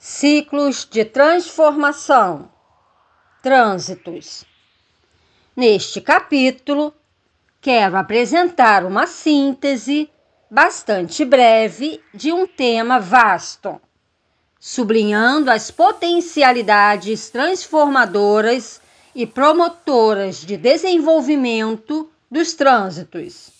Ciclos de transformação, trânsitos. Neste capítulo, quero apresentar uma síntese bastante breve de um tema vasto, sublinhando as potencialidades transformadoras e promotoras de desenvolvimento dos trânsitos.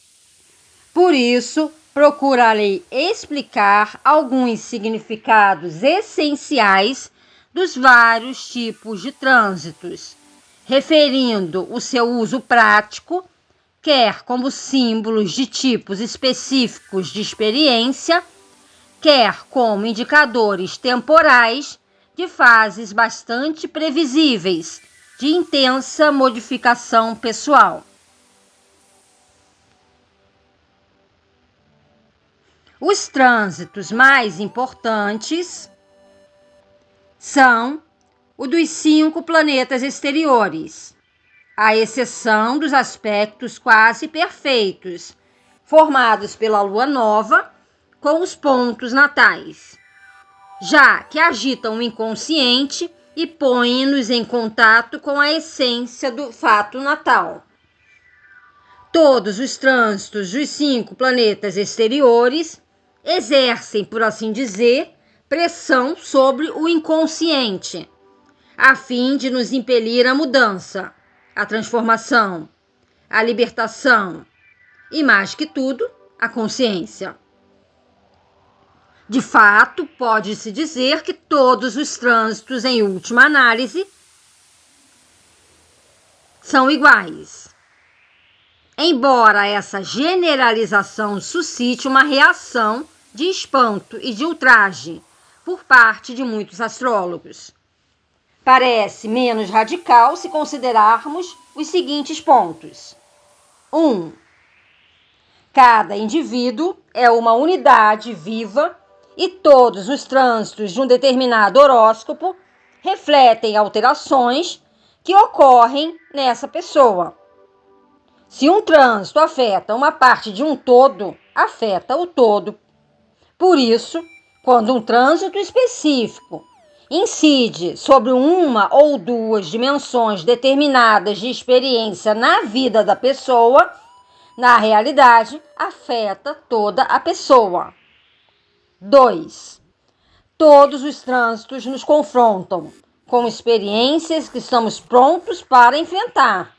Por isso, procurarei explicar alguns significados essenciais dos vários tipos de trânsitos, referindo o seu uso prático, quer como símbolos de tipos específicos de experiência, quer como indicadores temporais de fases bastante previsíveis de intensa modificação pessoal. Os trânsitos mais importantes são o dos 5 planetas exteriores, à exceção dos aspectos quase perfeitos, formados pela lua nova com os pontos natais, já que agitam o inconsciente e põem-nos em contato com a essência do fato natal. Todos os trânsitos dos 5 planetas exteriores exercem, por assim dizer, pressão sobre o inconsciente, a fim de nos impelir à mudança, à transformação, à libertação e, mais que tudo, à consciência. De fato, pode-se dizer que todos os trânsitos, em última análise, são iguais. Embora essa generalização suscite uma reação de espanto e de ultraje por parte de muitos astrólogos. Parece menos radical se considerarmos os seguintes pontos. 1. Cada indivíduo é uma unidade viva e todos os trânsitos de um determinado horóscopo refletem alterações que ocorrem nessa pessoa. Se um trânsito afeta uma parte de um todo, afeta o todo. Por isso, quando um trânsito específico incide sobre uma ou duas dimensões determinadas de experiência na vida da pessoa, na realidade, afeta toda a pessoa. 2. Todos os trânsitos nos confrontam com experiências que estamos prontos para enfrentar,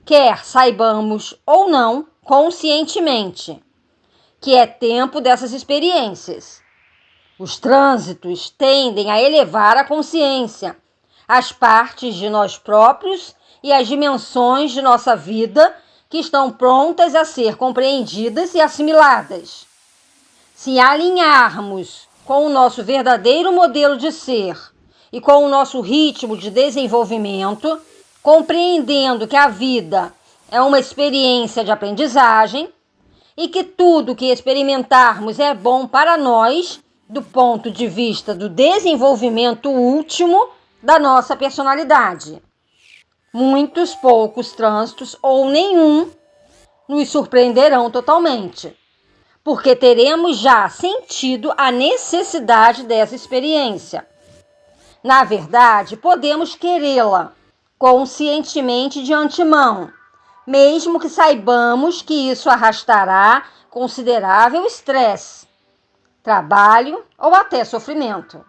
quer saibamos ou não conscientemente que é tempo dessas experiências. Os trânsitos tendem a elevar a consciência, as partes de nós próprios e as dimensões de nossa vida que estão prontas a ser compreendidas e assimiladas. Se alinharmos com o nosso verdadeiro modelo de ser e com o nosso ritmo de desenvolvimento, compreendendo que a vida é uma experiência de aprendizagem e que tudo que experimentarmos é bom para nós, do ponto de vista do desenvolvimento último da nossa personalidade. Muitos poucos trânsitos ou nenhum nos surpreenderão totalmente, porque teremos já sentido a necessidade dessa experiência. Na verdade, podemos querê-la conscientemente de antemão, mesmo que saibamos que isso arrastará considerável estresse, trabalho ou até sofrimento.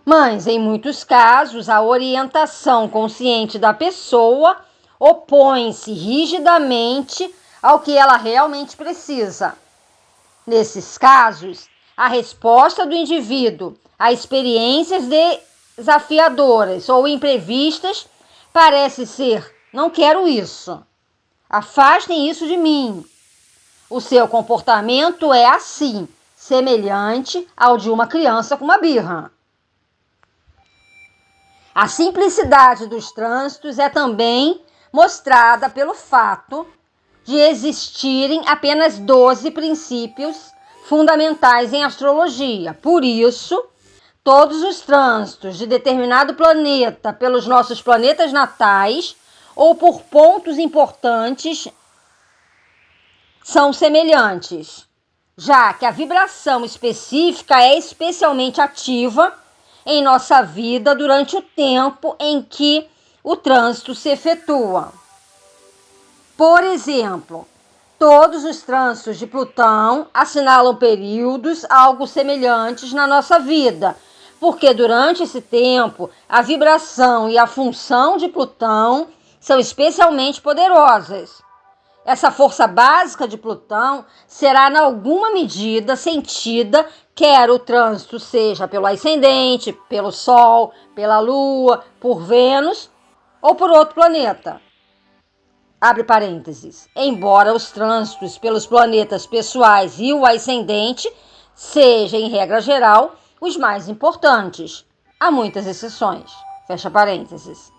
Mas, em muitos casos, a orientação consciente da pessoa opõe-se rigidamente ao que ela realmente precisa. Nesses casos, a resposta do indivíduo a experiências desafiadoras ou imprevistas parece ser: não quero isso. Afastem isso de mim. O seu comportamento é assim, semelhante ao de uma criança com uma birra. A simplicidade dos trânsitos é também mostrada pelo fato de existirem apenas 12 princípios fundamentais em astrologia. Por isso, todos os trânsitos de determinado planeta pelos nossos planetas natais ou por pontos importantes são semelhantes, já que a vibração específica é especialmente ativa em nossa vida durante o tempo em que o trânsito se efetua. Por exemplo, todos os trânsitos de Plutão assinalam períodos algo semelhantes na nossa vida, porque durante esse tempo a vibração e a função de Plutão são especialmente poderosas. Essa força básica de Plutão será, em alguma medida, sentida, quer o trânsito seja pelo ascendente, pelo Sol, pela Lua, por Vênus ou por outro planeta. Abre parênteses. Embora os trânsitos pelos planetas pessoais e o ascendente sejam, em regra geral, os mais importantes. Há muitas exceções. Fecha parênteses.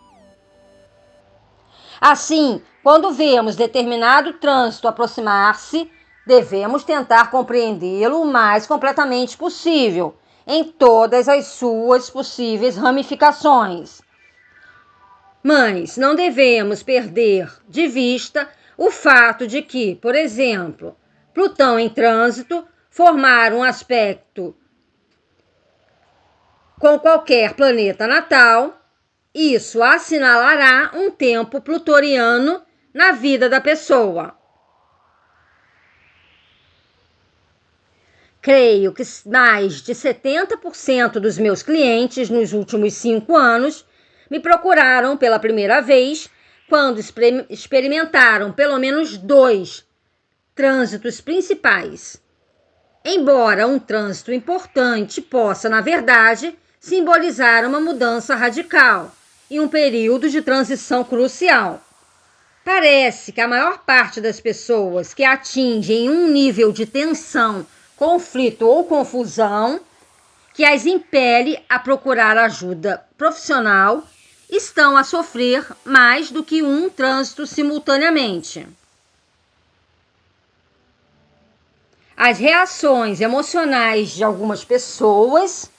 Assim, quando vemos determinado trânsito aproximar-se, devemos tentar compreendê-lo o mais completamente possível, em todas as suas possíveis ramificações. Mas não devemos perder de vista o fato de que, por exemplo, Plutão em trânsito formar um aspecto com qualquer planeta natal, isso assinalará um tempo plutoriano na vida da pessoa. Creio que mais de 70% dos meus clientes nos últimos 5 anos me procuraram pela primeira vez quando experimentaram pelo menos 2 trânsitos principais. Embora um trânsito importante possa, na verdade, simbolizar uma mudança radical e um período de transição crucial. Parece que a maior parte das pessoas que atingem um nível de tensão, conflito ou confusão que as impele a procurar ajuda profissional estão a sofrer mais do que um trânsito simultaneamente. As reações emocionais de algumas pessoas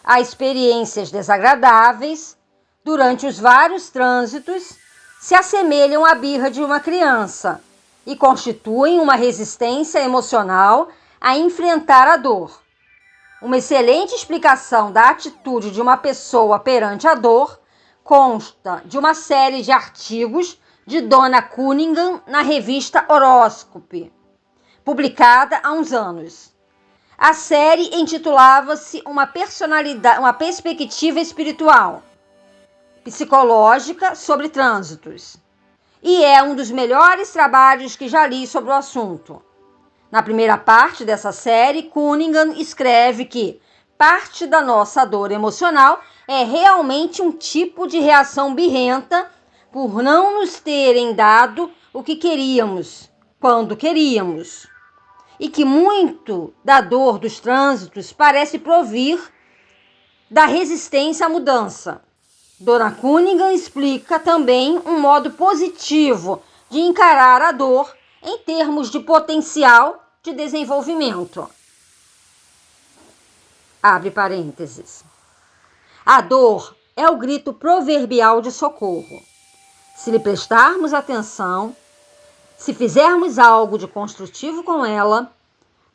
a experiências desagradáveis durante os vários trânsitos se assemelham à birra de uma criança e constituem uma resistência emocional a enfrentar a dor. Uma excelente explicação da atitude de uma pessoa perante a dor consta de uma série de artigos de Donna Cunningham na revista Horoscope, publicada há uns anos. A série intitulava-se uma perspectiva espiritual, psicológica sobre trânsitos, e é um dos melhores trabalhos que já li sobre o assunto. Na primeira parte dessa série, Cunningham escreve que parte da nossa dor emocional é realmente um tipo de reação birrenta por não nos terem dado o que queríamos, quando queríamos. E que muito da dor dos trânsitos parece provir da resistência à mudança. Donna Cunningham explica também um modo positivo de encarar a dor em termos de potencial de desenvolvimento. Abre parênteses. A dor é o grito proverbial de socorro. Se lhe prestarmos atenção, se fizermos algo de construtivo com ela,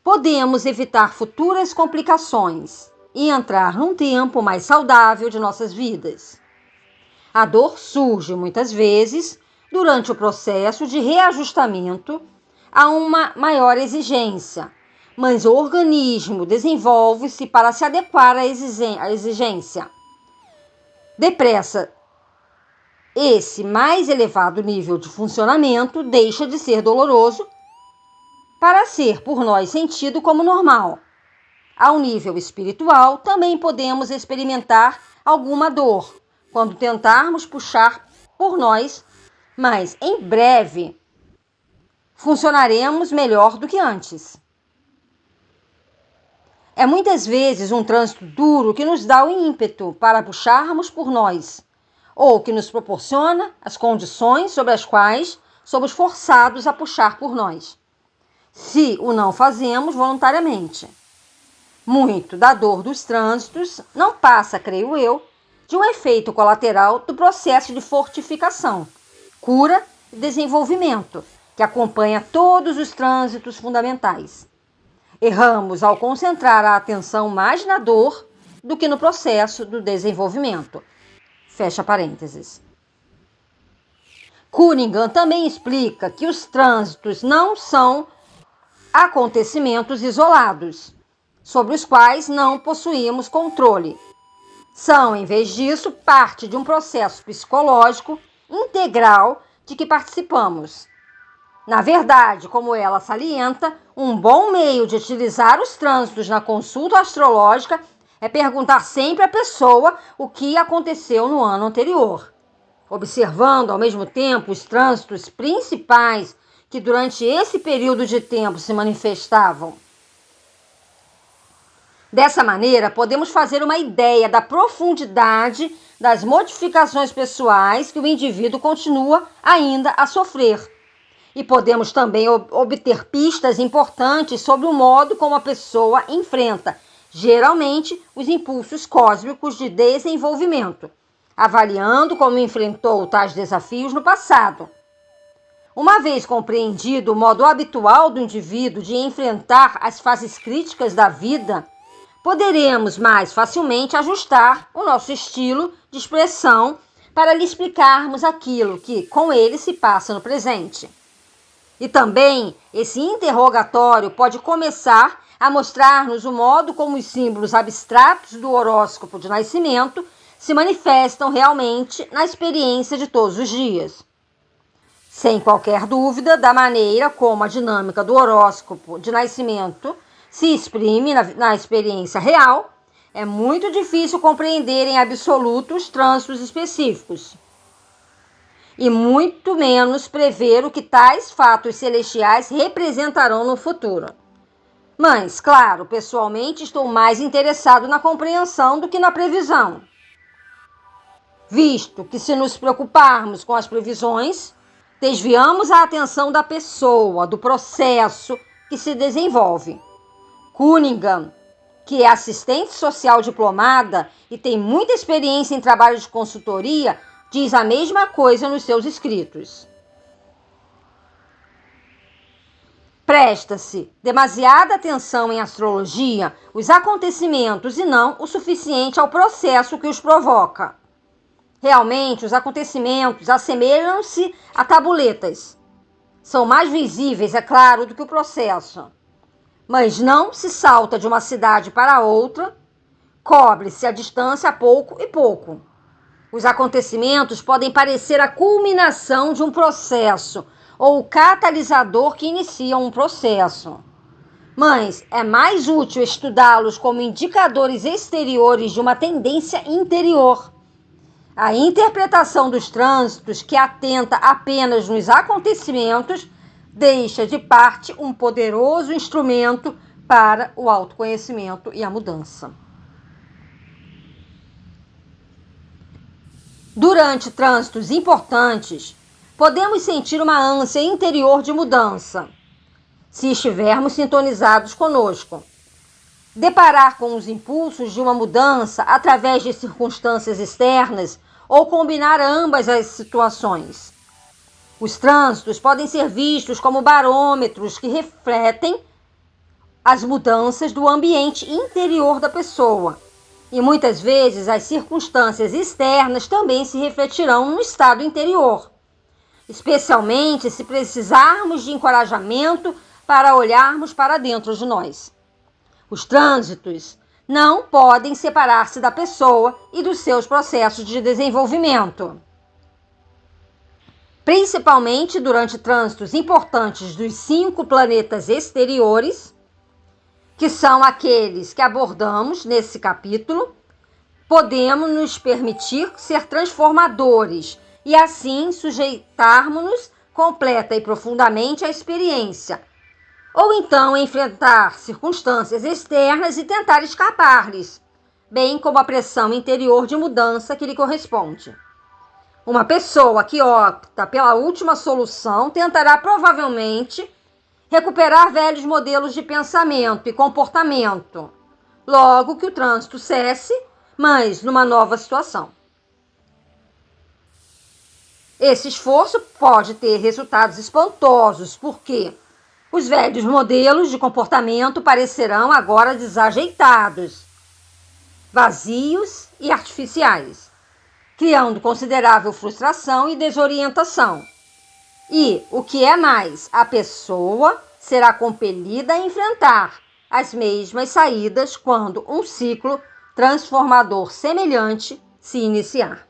podemos evitar futuras complicações e entrar num tempo mais saudável de nossas vidas. A dor surge muitas vezes durante o processo de reajustamento a uma maior exigência, mas o organismo desenvolve-se para se adequar à exigência. Depressa, esse mais elevado nível de funcionamento deixa de ser doloroso para ser por nós sentido como normal. Ao nível espiritual, também podemos experimentar alguma dor quando tentarmos puxar por nós, mas em breve funcionaremos melhor do que antes. É muitas vezes um trânsito duro que nos dá o ímpeto para puxarmos por nós, ou que nos proporciona as condições sobre as quais somos forçados a puxar por nós, se o não fazemos voluntariamente. Muito da dor dos trânsitos não passa, creio eu, de um efeito colateral do processo de fortificação, cura e desenvolvimento que acompanha todos os trânsitos fundamentais. Erramos ao concentrar a atenção mais na dor do que no processo do desenvolvimento. Fecha parênteses. Cunningham também explica que os trânsitos não são acontecimentos isolados, sobre os quais não possuímos controle. São, em vez disso, parte de um processo psicológico integral de que participamos. Na verdade, como ela salienta, um bom meio de utilizar os trânsitos na consulta astrológica é perguntar sempre à pessoa o que aconteceu no ano anterior, observando ao mesmo tempo os trânsitos principais que durante esse período de tempo se manifestavam. Dessa maneira, podemos fazer uma ideia da profundidade das modificações pessoais que o indivíduo continua ainda a sofrer. E podemos também obter pistas importantes sobre o modo como a pessoa enfrenta, geralmente, os impulsos cósmicos de desenvolvimento, avaliando como enfrentou tais desafios no passado. Uma vez compreendido o modo habitual do indivíduo de enfrentar as fases críticas da vida, poderemos mais facilmente ajustar o nosso estilo de expressão para lhe explicarmos aquilo que com ele se passa no presente. E também esse interrogatório pode começar a mostrar-nos o modo como os símbolos abstratos do horóscopo de nascimento se manifestam realmente na experiência de todos os dias. Sem qualquer dúvida, da maneira como a dinâmica do horóscopo de nascimento se exprime na experiência real, é muito difícil compreender em absoluto os trânsitos específicos. E muito menos prever o que tais fatos celestiais representarão no futuro. Mas, claro, pessoalmente estou mais interessado na compreensão do que na previsão. Visto que se nos preocuparmos com as previsões, desviamos a atenção da pessoa, do processo que se desenvolve. Cunningham, que é assistente social diplomada e tem muita experiência em trabalho de consultoria, diz a mesma coisa nos seus escritos. Presta-se demasiada atenção em astrologia os acontecimentos e não o suficiente ao processo que os provoca. Realmente, os acontecimentos assemelham-se a tabuletas. São mais visíveis, é claro, do que o processo. Mas não se salta de uma cidade para outra, cobre-se a distância pouco e pouco. Os acontecimentos podem parecer a culminação de um processo ou o catalisador que inicia um processo. Mas é mais útil estudá-los como indicadores exteriores de uma tendência interior. A interpretação dos trânsitos, que atenta apenas nos acontecimentos, deixa de parte um poderoso instrumento para o autoconhecimento e a mudança. Durante trânsitos importantes, podemos sentir uma ânsia interior de mudança, se estivermos sintonizados conosco. Deparar com os impulsos de uma mudança através de circunstâncias externas ou combinar ambas as situações. Os trânsitos podem ser vistos como barômetros que refletem as mudanças do ambiente interior da pessoa. E muitas vezes as circunstâncias externas também se refletirão no estado interior, especialmente se precisarmos de encorajamento para olharmos para dentro de nós. Os trânsitos não podem separar-se da pessoa e dos seus processos de desenvolvimento. Principalmente durante trânsitos importantes dos 5 planetas exteriores, que são aqueles que abordamos nesse capítulo, podemos nos permitir ser transformadores e assim sujeitarmos-nos completa e profundamente à experiência, ou então enfrentar circunstâncias externas e tentar escapar-lhes, bem como a pressão interior de mudança que lhe corresponde. Uma pessoa que opta pela última solução tentará provavelmente recuperar velhos modelos de pensamento e comportamento, logo que o trânsito cesse, mas numa nova situação. Esse esforço pode ter resultados espantosos, porque Os velhos modelos de comportamento parecerão agora desajeitados, vazios e artificiais, criando considerável frustração e desorientação. E, o que é mais, a pessoa será compelida a enfrentar as mesmas saídas quando um ciclo transformador semelhante se iniciar.